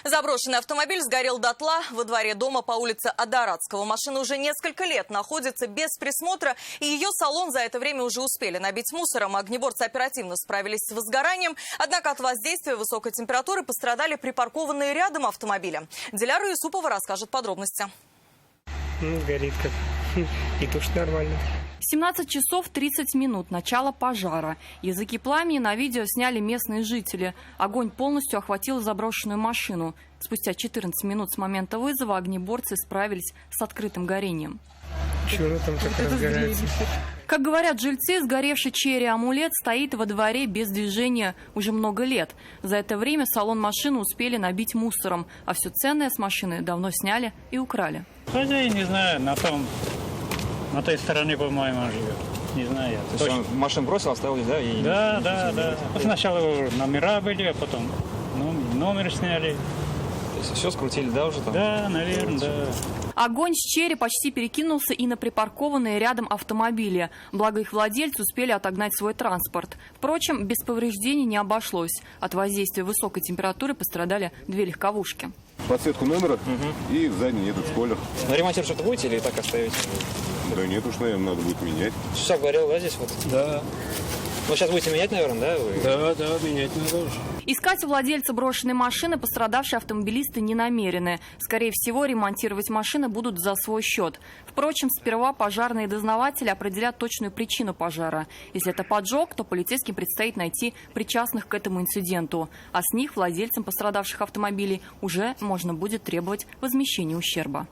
Заброшенный автомобиль сгорел дотла во дворе дома по улице Адаратского. Машина уже несколько лет находится без присмотра, и ее салон за это время уже успели набить мусором. Огнеборцы оперативно справились с возгоранием, однако от воздействия высокой температуры пострадали припаркованные рядом автомобили. Диляра Юсупова расскажет подробности. Горит как. И тушь нормально. 17 часов 30 минут. Начало пожара. Языки пламени на видео сняли местные жители. Огонь полностью охватил заброшенную машину. Спустя 14 минут с момента вызова огнеборцы справились с открытым горением. Чего там так разгорается? Как говорят жильцы, сгоревший Черри амулет стоит во дворе без движения уже много лет. За это время салон машины успели набить мусором, а все ценное с машины давно сняли и украли. Хозяин, не знаю, на той стороне, по-моему, он живет. Не знаю. То есть он машину бросил, оставил здесь, да? И... Да. Сначала номера были, а потом номер сняли. То есть все скрутили, да, уже там? Да, наверное, да. Огонь с Черри почти перекинулся и на припаркованные рядом автомобили. Благо их владельцы успели отогнать свой транспорт. Впрочем, без повреждений не обошлось. От воздействия высокой температуры пострадали 2 легковушки. Подсветку номера и задний этот спойлер. На ремонтировать что-то будете или так оставить? Да нет уж, наверное, надо будет менять. Все горел, да, здесь вот? Да. Ну, сейчас будете менять, наверное, да? Да, менять надо уже. Искать владельца брошенной машины пострадавшие автомобилисты не намерены. Скорее всего, ремонтировать машины будут за свой счет. Впрочем, сперва пожарные дознаватели определят точную причину пожара. Если это поджог, то полицейским предстоит найти причастных к этому инциденту. А с них владельцам пострадавших автомобилей уже можно будет требовать возмещения ущерба.